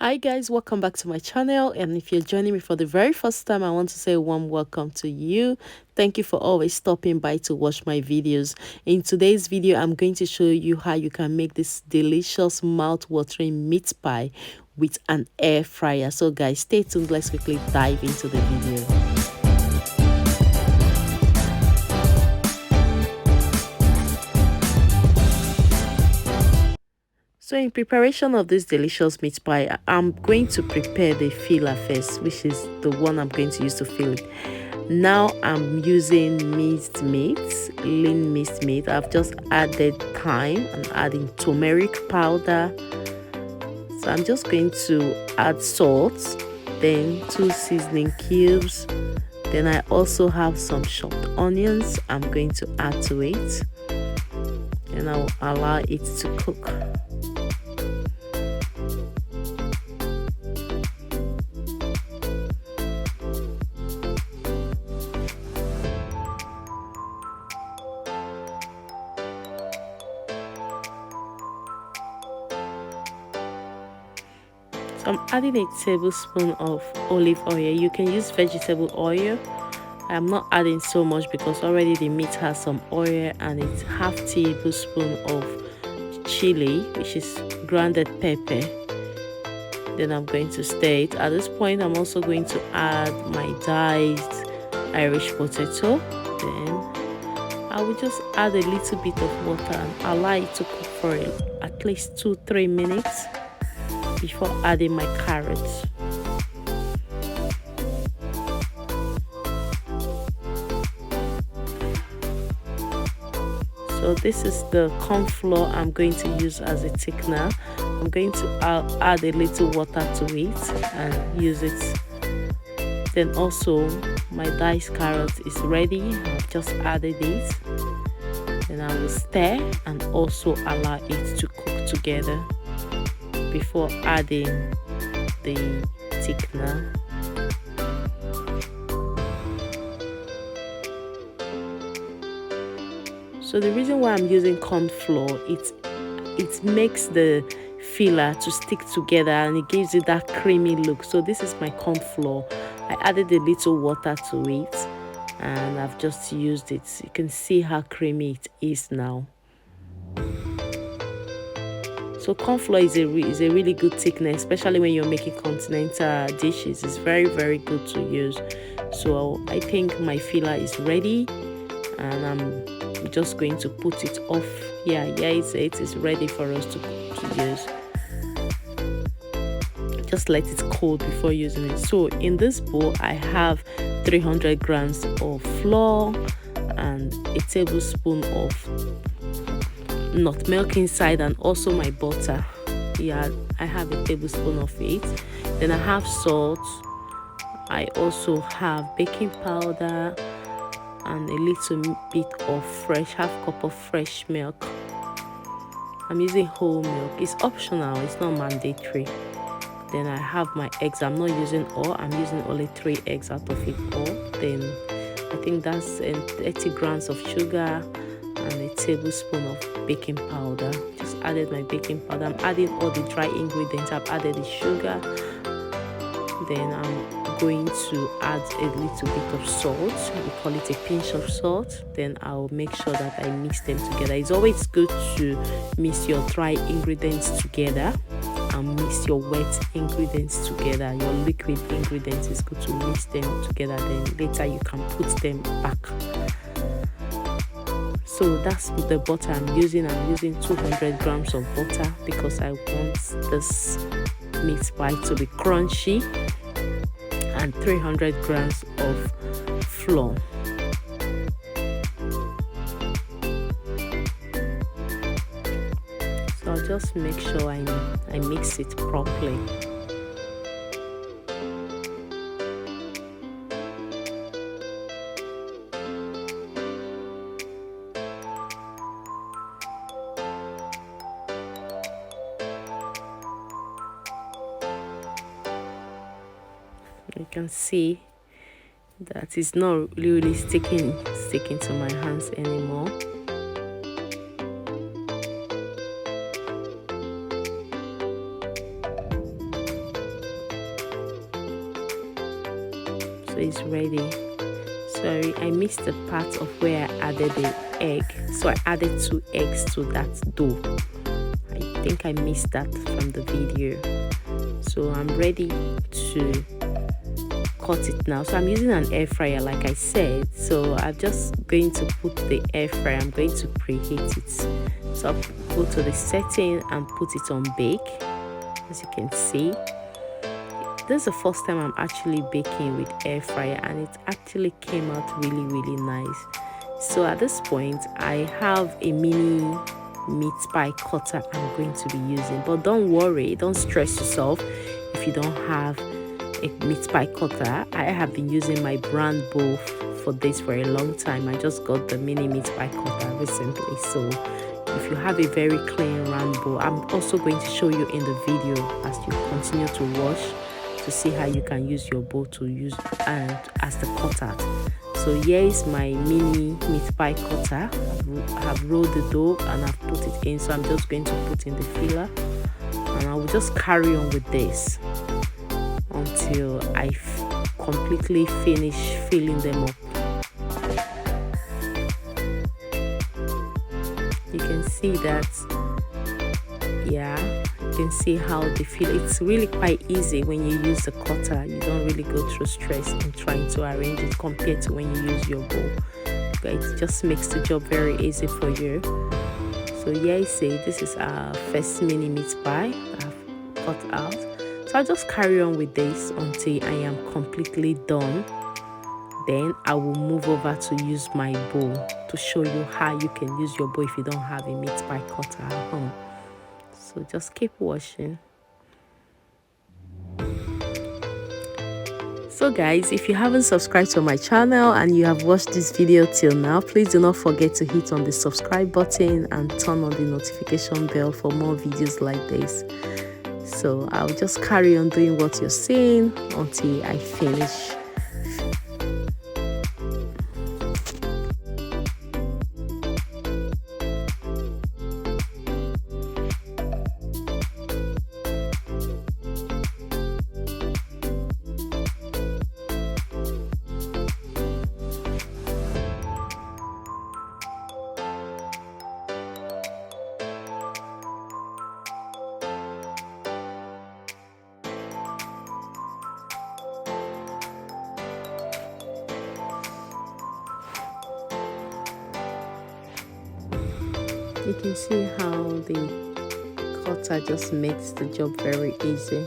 Hi guys, welcome back to my channel, and if you're joining me for the very first time, I want to say a warm welcome to you. Thank you for always stopping by to watch my videos. In today's video, I'm going to show you how you can make this delicious mouth-watering meat pie with an air fryer. So guys, stay tuned. Let's quickly dive into the video. So in preparation of this delicious meat pie, I'm going to prepare the filler first, which is the one I'm going to use to fill it. Now I'm using minced meat, lean minced meat. I've just added thyme and adding turmeric powder. So I'm just going to add salt, then 2 seasoning cubes. Then I also have some chopped onions I'm going to add to it, and I'll allow it to cook. So I'm adding a tablespoon of olive oil. You can use vegetable oil. I'm not adding so much because already the meat has some oil, and it's half tablespoon of chili, which is grounded pepper. Then I'm going to stir it. At this point, I'm also going to add my diced Irish potato. Then I will just add a little bit of water and allow it to cook for at least 2-3 minutes before adding my carrots. So this is the corn flour I'm going to use as a thickener. I'm going to add a little water to it and use it. Then also my diced carrot is ready. I've just added it. Then I will stir and also allow it to cook together before adding the thickener. So the reason why I'm using corn flour, it makes the filler to stick together and it gives it that creamy look. So this is my corn flour. I added a little water to it and I've just used it. You can see how creamy it is now. So corn flour is a really good thickener, especially when you're making continental dishes. It's very, very good to use. So I think my filler is ready, and I'm just going to put it off. Yeah, it is ready for us to use. Just let it cool before using it. So in this bowl, I have 300 grams of flour and a tablespoon of nut milk inside, and also my butter. Yeah, I have a tablespoon of it. Then I have salt. I also have baking powder and a little bit of half cup of fresh milk. I'm using whole milk. It's optional, it's not mandatory. Then I have my eggs. I'm not using all, I'm using only 3 eggs out of it all. Then I think that's 30 grams of sugar and a tablespoon of baking powder. Just added my baking powder. I'm adding all the dry ingredients. I've added the sugar. Then I'm going to add a little bit of salt. We call it a pinch of salt. Then I'll make sure that I mix them together. It's always good to mix your dry ingredients together and mix your wet ingredients together. Your liquid ingredients is good to mix them together. Then later you can put them back. So that's the butter I'm using. I'm using 200 grams of butter because I want this meat pie to be crunchy, and 300 grams of flour. So I'll just make sure I mix it properly. You can see that it's not really sticking to my hands anymore. So it's ready. Sorry, I missed the part of where I added the egg. So I added 2 eggs to that dough. I think I missed that from the video. So I'm ready to cut it now. So I'm using an air fryer like I said. So I'm just going to put the air fryer, I'm going to preheat it. So I'll go to the setting and put it on bake. As you can see, this is the first time I'm actually baking with air fryer, and it actually came out really nice. So at this point I have a mini meat pie cutter I'm going to be using, but don't worry, don't stress yourself if you don't have a meat pie cutter. I have been using my brand bowl for this for a long time. I just got the mini meat pie cutter recently. So if you have a very clean round bowl, I'm also going to show you in the video as you continue to watch to see how you can use your bowl to use and as the cutter. So here is my mini meat pie cutter. I have rolled the dough and I've put it in. So I'm just going to put in the filler, and I will just carry on with this until I completely finish filling them up. You can see that, yeah, you can see how they feel. It's really quite easy when you use the cutter. You don't really go through stress in trying to arrange it compared to when you use your bowl, but it just makes the job very easy for you. So here I say this is our first mini meat pie I've cut out. So I'll just carry on with this until I am completely done. Then I will move over to use my bowl to show you how you can use your bowl if you don't have a meat pie cutter at home. So just keep watching. So guys, if you haven't subscribed to my channel and you have watched this video till now, please do not forget to hit on the subscribe button and turn on the notification bell for more videos like this. So I'll just carry on doing what you're seeing until I finish. You can see how the cutter just makes the job very easy.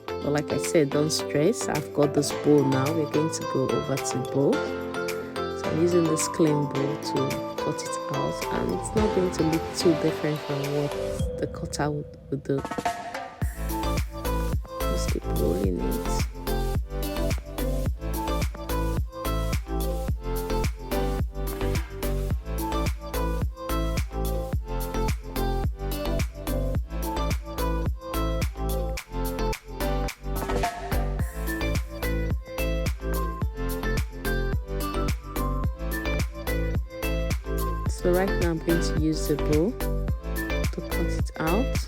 But like I said, don't stress. I've got this bowl now. We're going to go over to bowl. So I'm using this clean bowl to cut it out, and it's not going to look too different from what the cutter would do. Just keep rolling it. So right now I'm going to use the bowl to cut it out.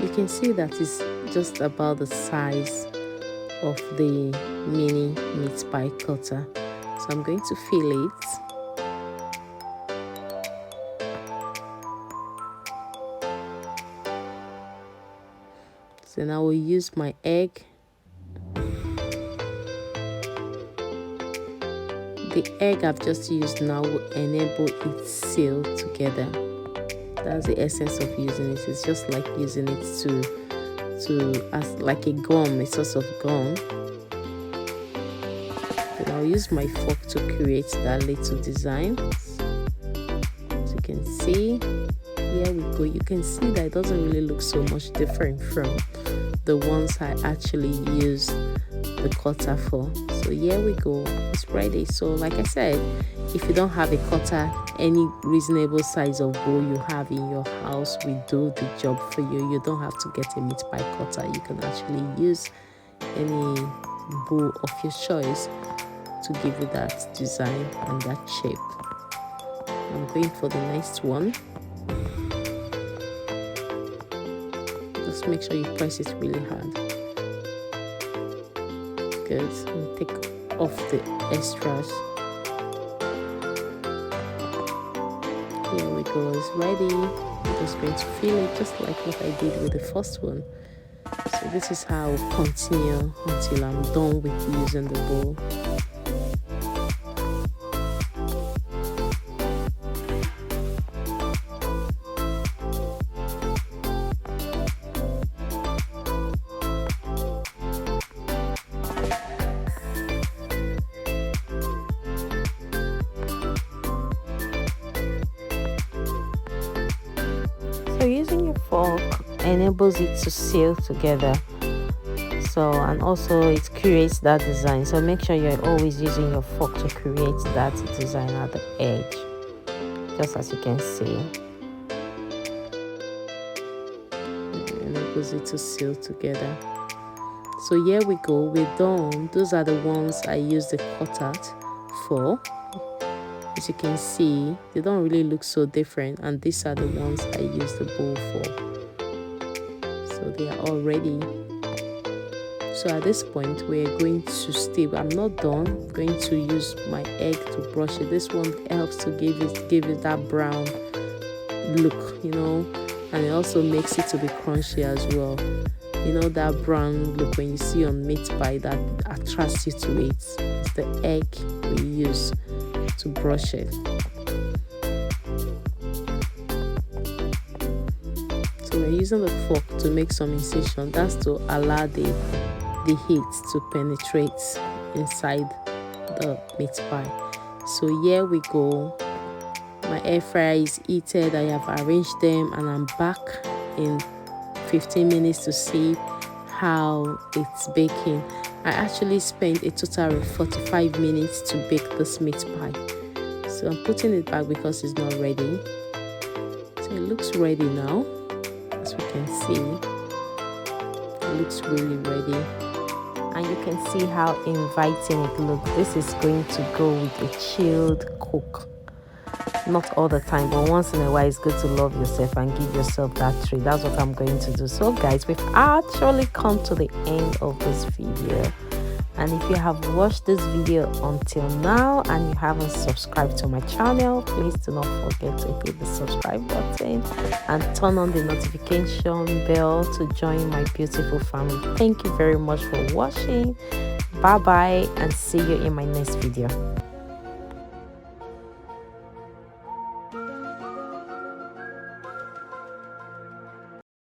You can see that it's just about the size of the mini meat pie cutter. So I'm going to fill it. So now we'll use my egg. The egg I've just used now will enable it seal together. That's the essence of using it. It's just like using it to as like a gum, a source of gum. Then I'll use my fork to create that little design. As you can see, here we go. You can see that it doesn't really look so much different from the ones I actually used the cutter for. So here we go, it's ready. So like I said, if you don't have a cutter, any reasonable size of bowl you have in your house will do the job for you. You don't have to get a meat pie cutter. You can actually use any bowl of your choice to give you that design and that shape. I'm going for the next one. Just make sure you press it really hard. Good. And take off the extras. Here we go, it's ready. I'm just going to fill it just like what I did with the first one. So this is how I'll continue until I'm done with using the bowl. So using your fork enables it to seal together, so and also it creates that design. So make sure you're always using your fork to create that design at the edge, just as you can see. It enables it to seal together. So here we go, we're done. Those are the ones I used the cutout for. As you can see, they don't really look so different, and these are the ones I use the bowl for. So they are all ready. So at this point, we're going to steam. I'm not done. I'm going to use my egg to brush it. This one helps to give it that brown look, you know, and it also makes it to be crunchy as well. You know, that brown look when you see on meat pie that attracts you to it. It's the egg we use to brush it. So we're using the fork to make some incision. That's to allow the heat to penetrate inside the meat pie. So here we go. My air fryer is heated. I have arranged them, and I'm back in 15 minutes to see how it's baking. I actually spent a total of 45 minutes to bake this meat pie. So I'm putting it back because it's not ready. So it looks ready now, as we can see. It looks really ready. And you can see how inviting it looks. This is going to go with a chilled Coke. Not all the time, but once in a while, it's good to love yourself and give yourself that treat. That's what I'm going to do. So guys, we've actually come to the end of this video. And if you have watched this video until now and you haven't subscribed to my channel, please do not forget to hit the subscribe button and turn on the notification bell to join my beautiful family. Thank you very much for watching. Bye bye, and see you in my next video.